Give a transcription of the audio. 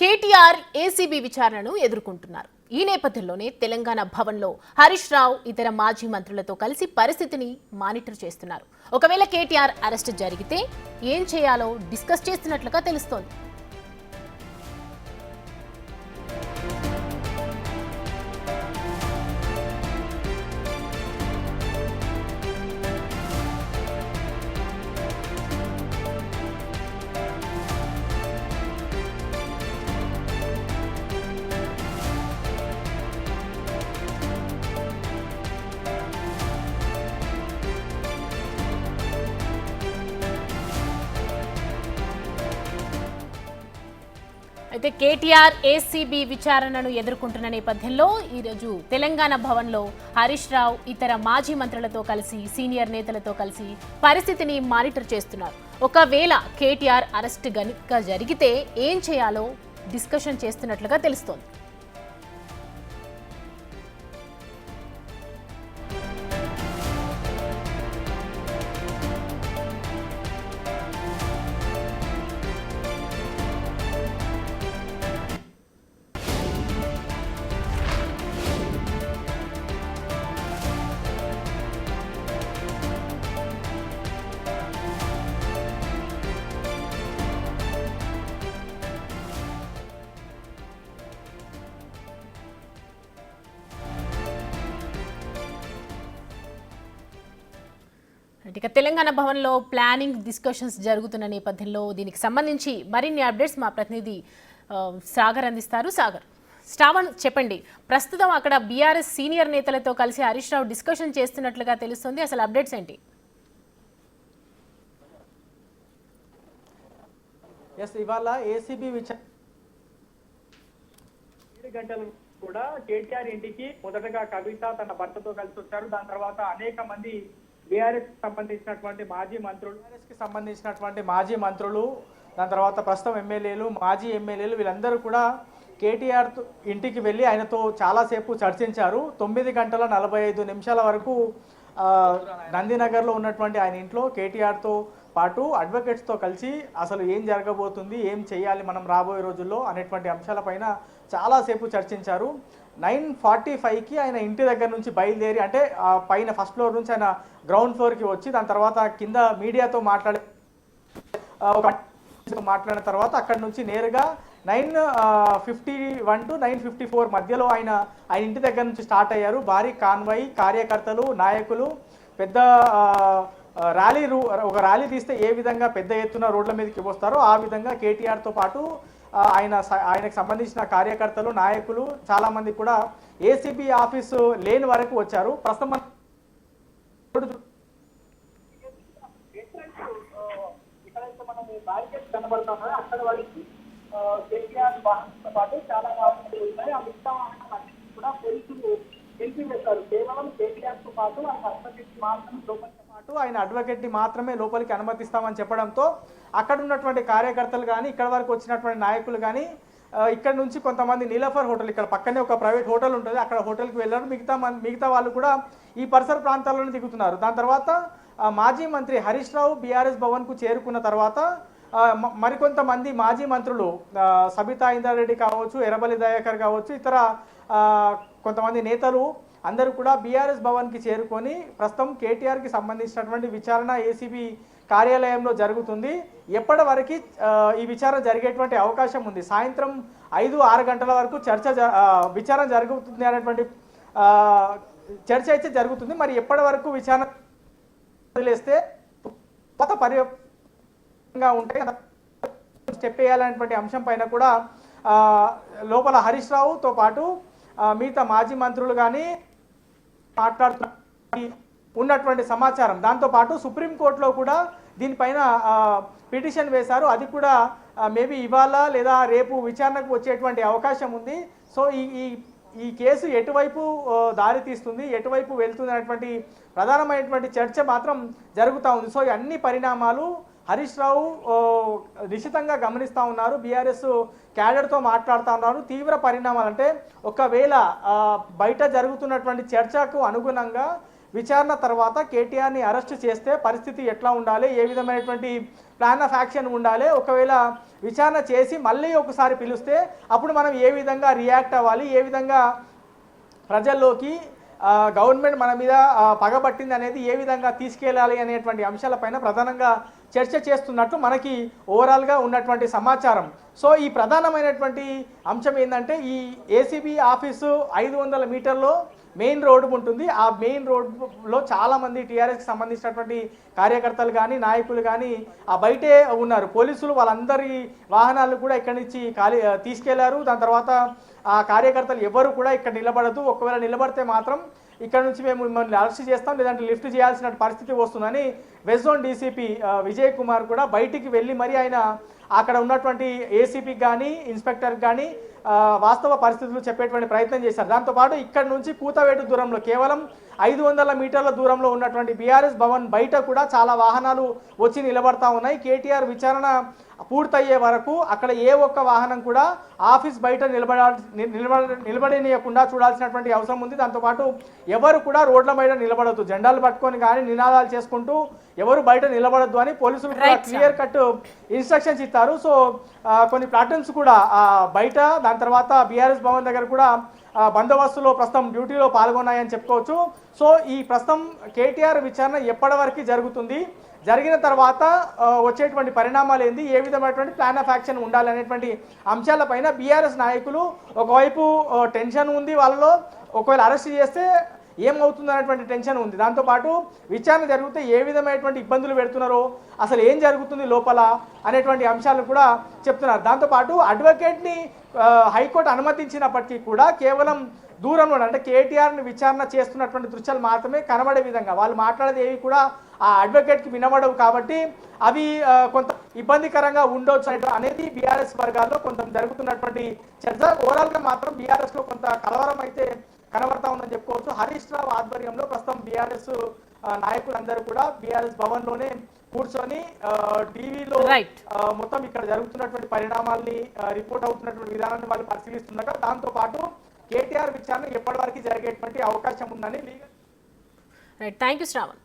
KTR ACB విచారణను ఎదుర్కొంటున్నారు. ఈ నేపథ్యంలోనే తెలంగాణ భవన్లో హరీష్ రావు ఇతర మాజీ మంత్రులతో కలిసి పరిస్థితిని మానిటర్ చేస్తున్నారు. ఒకవేళ కేటీఆర్ అరెస్టు జరిగితే ఏం చేయాలో డిస్కస్ చేస్తున్నట్లుగా తెలుస్తోంది. అయితే కేటీఆర్ ఏసీబీ విచారణను ఎదుర్కొంటున్న నేపథ్యంలో ఈరోజు తెలంగాణ భవన్లో హరీష్ రావు ఇతర మాజీ మంత్రులతో కలిసి సీనియర్ నేతలతో కలిసి పరిస్థితిని మానిటర్ చేస్తున్నారు. ఒకవేళ కేటీఆర్ అరెస్ట్ గనుక జరిగితే ఏం చేయాలో డిస్కషన్ చేస్తున్నట్లుగా తెలుస్తోంది. ఇక తెలంగాణ భవన్లో ప్లానింగ్ డిస్కషన్స్ జరుగుతున్న నేపథ్యంలో దీనికి సంబంధించి మరిన్ని అప్డేట్స్ మా ప్రతినిధి సాగర్ అందిస్తారు. సాగర్, శ్రావణ్ చెప్పండి, ప్రస్తుతం అక్కడ బీఆర్ఎస్ సీనియర్ నేతలతో కలిసి హరీష్ రావు డిస్కషన్ చేస్తున్నట్లుగా తెలుస్తుంది. అసలు అప్డేట్స్ ఏంటి? ఇవాళ ఏసీబీ విచారణ 7 గంటలు కూడా కేటీఆర్ ఇంటికి మొదటగా కవిత తన భర్తతో కలిసి వచ్చారు. దాని తర్వాత అనేక మంది బీఆర్ఎస్ కి సంబంధించినటువంటి మాజీ మంత్రులు దాని తర్వాత ప్రస్తుతం ఎమ్మెల్యేలు, మాజీ ఎమ్మెల్యేలు వీళ్ళందరూ కూడా కేటీఆర్ ఇంటికి వెళ్ళి ఆయనతో చాలాసేపు చర్చించారు. 9 గంటల 45 నిమిషాల వరకు నందినగర్లో ఉన్నటువంటి ఆయన ఇంట్లో కేటీఆర్తో పాటు అడ్వకేట్స్తో కలిసి అసలు ఏం జరగబోతుంది, ఏం చేయాలి మనం రాబోయే రోజుల్లో అనేటువంటి అంశాలపైన చాలాసేపు చర్చించారు. 9:45కి ఆయన ఇంటి దగ్గర నుంచి బయలుదేరి, అంటే పైన ఫస్ట్ ఫ్లోర్ నుంచి ఆయన గ్రౌండ్ ఫ్లోర్కి వచ్చి దాని తర్వాత కింద మీడియాతో మాట్లాడిన తర్వాత అక్కడి నుంచి నేరుగా 9:51 to 9:54 మధ్యలో ఆయన ఇంటి దగ్గర నుంచి స్టార్ట్ అయ్యారు. భారీ కాన్వాయ్, కార్యకర్తలు, నాయకులు, పెద్ద ఒక ర్యాలీ తీస్తే ఏ విధంగా పెద్ద ఎత్తున రోడ్ల మీదకి వస్తారో ఆ విధంగా కేటీఆర్తో పాటు ఆయనకు సంబంధించిన కార్యకర్తలు, నాయకులు చాలా మంది కూడా ఏసీబీ ఆఫీసు లేని వరకు వచ్చారు. ప్రస్తుతం కనబడుతున్నాయి అక్కడ వరకు కేటీఆర్ వాహనంతో పాటు చాలా వాహనాలు ఉన్నాయి. ఆ మిగతా వాహనాలన్నీ కూడా పోలీసులు నిలిపివేశారు. కేవలం కేటీఆర్ తో పాటు ఆయన అడ్వకేట్ని మాత్రమే లోపలికి అనుమతిస్తామని చెప్పడంతో అక్కడ ఉన్నటువంటి కార్యకర్తలు కానీ ఇక్కడ వరకు వచ్చినటువంటి నాయకులు కానీ ఇక్కడ నుంచి కొంతమంది నీలఫర్ హోటల్, ఇక్కడ పక్కనే ఒక ప్రైవేట్ హోటల్ ఉంటుంది, అక్కడ హోటల్కి వెళ్ళారు. మిగతా వాళ్ళు కూడా ఈ పరిసర ప్రాంతాల్లోనే దిగుతున్నారు. దాని తర్వాత మాజీ మంత్రి హరీష్ రావు బీఆర్ఎస్ భవన్కు చేరుకున్న తర్వాత మరికొంతమంది మాజీ మంత్రులు సబితా ఇంద్రారెడ్డి కావచ్చు, ఎర్రబెల్లి దయాకర్ కావచ్చు, ఇతర కొంతమంది నేతలు అందరూ కూడా బీఆర్ఎస్ భవన్కి చేరుకొని ప్రస్తుతం కేటీఆర్కి సంబంధించినటువంటి విచారణ ఏసీబీ కార్యాలయంలో జరుగుతుంది. ఎప్పటి వరకు ఈ విచారణ జరిగేటువంటి అవకాశం ఉంది? సాయంత్రం 5-6 గంటల వరకు విచారణ జరుగుతుంది అనేటువంటి చర్చ అయితే జరుగుతుంది. మరి ఎప్పటి వరకు విచారణ వదిలేస్తే కొత్త పరిగా ఉంటే స్టెప్ వేయాలనేటువంటి అంశం పైన కూడా లోపల హరీష్ రావుతో పాటు మిగతా మాజీ మంత్రులు కానీ మాట్లాడుతున్న ఉన్నటువంటి సమాచారం. దాంతోపాటు సుప్రీంకోర్టులో కూడా దీనిపైన పిటిషన్ వేశారు. అది కూడా మేబీ ఇవాళ లేదా రేపు విచారణకు వచ్చేటువంటి అవకాశం ఉంది. సో ఈ కేసు ఎటువైపు దారి తీస్తుంది, ఎటువైపు వెళ్తుంది అనేటువంటి ప్రధానమైనటువంటి చర్చ మాత్రం జరుగుతూ ఉంది. సో ఈ అన్ని పరిణామాలు హరీష్ రావు నిశితంగా గమనిస్తూ ఉన్నారు. బీఆర్ఎస్ క్యాడర్తో మాట్లాడుతూ ఉన్నారు. తీవ్ర పరిణామాలు అంటే ఒకవేళ బయట జరుగుతున్నటువంటి చర్చకు అనుగుణంగా విచారణ తర్వాత కేటీఆర్ని అరెస్ట్ చేస్తే పరిస్థితి ఎట్లా ఉండాలి, ఏ విధమైనటువంటి ప్లాన్ ఆఫ్ యాక్షన్ ఉండాలి, ఒకవేళ విచారణ చేసి మళ్ళీ ఒకసారి పిలిస్తే అప్పుడు మనం ఏ విధంగా రియాక్ట్ అవ్వాలి, ఏ విధంగా ప్రజల్లోకి గవర్నమెంట్ మన మీద పగబట్టింది అనేది ఏ విధంగా తీసుకెళ్ళాలి అనేటువంటి అంశాలపైన ప్రధానంగా చర్చ చేస్తున్నట్లు మనకి ఓవరాల్గా ఉన్నటువంటి సమాచారం. సో ఈ ప్రధానమైనటువంటి అంశం ఏంటంటే ఈ ఏసీబీ ఆఫీసు 500 మీటర్లో మెయిన్ రోడ్డు ఉంటుంది. ఆ మెయిన్ రోడ్లో చాలామంది టీఆర్ఎస్కి సంబంధించినటువంటి కార్యకర్తలు కానీ నాయకులు కానీ ఆ బయటే ఉన్నారు. పోలీసులు వాళ్ళందరి వాహనాలను కూడా ఇక్కడి నుంచి తీసుకెళ్లారు. దాని తర్వాత ఆ కార్యకర్తలు ఎవరు కూడా ఇక్కడ నిలబడదు, ఒకవేళ నిలబడితే మాత్రం ఇక్కడ నుంచి మేము మిమ్మల్ని అరెస్ట్ చేస్తాం, లేదంటే లిఫ్ట్ చేయాల్సిన పరిస్థితి వస్తుందని west zone DCP Vijay Kumar కూడా బయటికి వెళ్ళి మరి ఆయన అక్కడ ఉన్నటువంటి ఏసీపీకి కానీ ఇన్స్పెక్టర్కి కానీ వాస్తవ పరిస్థితులు చెప్పేటువంటి ప్రయత్నం చేశారు. దాంతోపాటు ఇక్కడ నుంచి కూతవేటు దూరంలో కేవలం 500 మీటర్ల దూరంలో ఉన్నటువంటి బీఆర్ఎస్ భవన్ బయట కూడా చాలా వాహనాలు వచ్చి నిలబడతా ఉన్నాయి. కేటీఆర్ విచారణ పూర్తయ్యే వరకు అక్కడ ఏ ఒక్క వాహనం కూడా ఆఫీస్ బయట నిలబడనీయకుండా చూడాల్సినటువంటి అవసరం ఉంది. దాంతోపాటు ఎవరు కూడా రోడ్ల బయట నిలబడద్దు, జెండాలు పట్టుకొని కానీ నినాదాలు చేసుకుంటూ ఎవరు బయట నిలబడద్దు అని పోలీసులు క్లియర్ కట్ ఇన్స్ట్రక్షన్స్ ఇస్తారు. సో కొన్ని ప్లాటూన్స్ కూడా బయట, దాని తర్వాత బీఆర్ఎస్ భవన్ దగ్గర కూడా బందోబస్తులో ప్రస్తుతం డ్యూటీలో పాల్గొన్నాయని చెప్పుకోవచ్చు. సో ఈ ప్రస్తుతం కేటీఆర్ విచారణ ఎప్పటి వరకు జరుగుతుంది, జరిగిన తర్వాత వచ్చేటువంటి పరిణామాలు ఏంది, ఏ విధమైనటువంటి ప్లాన్ ఆఫ్ యాక్షన్ ఉండాలి అనేటువంటి అంశాలపైన బీఆర్ఎస్ నాయకులు ఒకవైపు టెన్షన్ ఉంది వాళ్ళలో, ఒకవేళ అరెస్ట్ చేస్తే ఏమవుతుంది అనేటువంటి టెన్షన్ ఉంది. దాంతోపాటు విచారణ జరిగితే ఏ విధమైనటువంటి ఇబ్బందులు పెడుతున్నారో, అసలు ఏం జరుగుతుంది లోపల అనేటువంటి అంశాలు కూడా చెప్తున్నారు. దాంతోపాటు అడ్వకేట్ని హైకోర్టు అనుమతించినప్పటికీ కూడా కేవలం దూరంలో అంటే కేటీఆర్ని విచారణ చేస్తున్నటువంటి దృశ్యాలు మాత్రమే కనబడే విధంగా వాళ్ళు మాట్లాడేది ఏవి కూడా ఆ అడ్వకేట్కి వినబడవు. కాబట్టి అవి కొంత ఇబ్బందికరంగా ఉండొచ్చు అనేది బీఆర్ఎస్ వర్గాల్లో కొంత జరుగుతున్నటువంటి చర్చ. ఓవరాల్గా మాత్రం బీఆర్ఎస్లో కొంత కలవరం అయితే కనబడతా ఉందని చెప్పుకోవచ్చు. హరీష్ రావు ఆధ్వర్యంలో ప్రస్తుతం బీఆర్ఎస్ నాయకులందరూ కూడా బీఆర్ఎస్ భవన్లోనే కూర్చొని టీవీలో మొత్తం ఇక్కడ జరుగుతున్నటువంటి పరిణామాల్ని రిపోర్ట్ అవుతున్నటువంటి విధానాన్ని వాళ్ళు పరిశీలిస్తున్నారు. దాంతోపాటు కేటీఆర్ విచారణ ఎప్పటి వరకు జరిగేటువంటి అవకాశం ఉందని థ్యాంక్ యూ శ్రావణ్.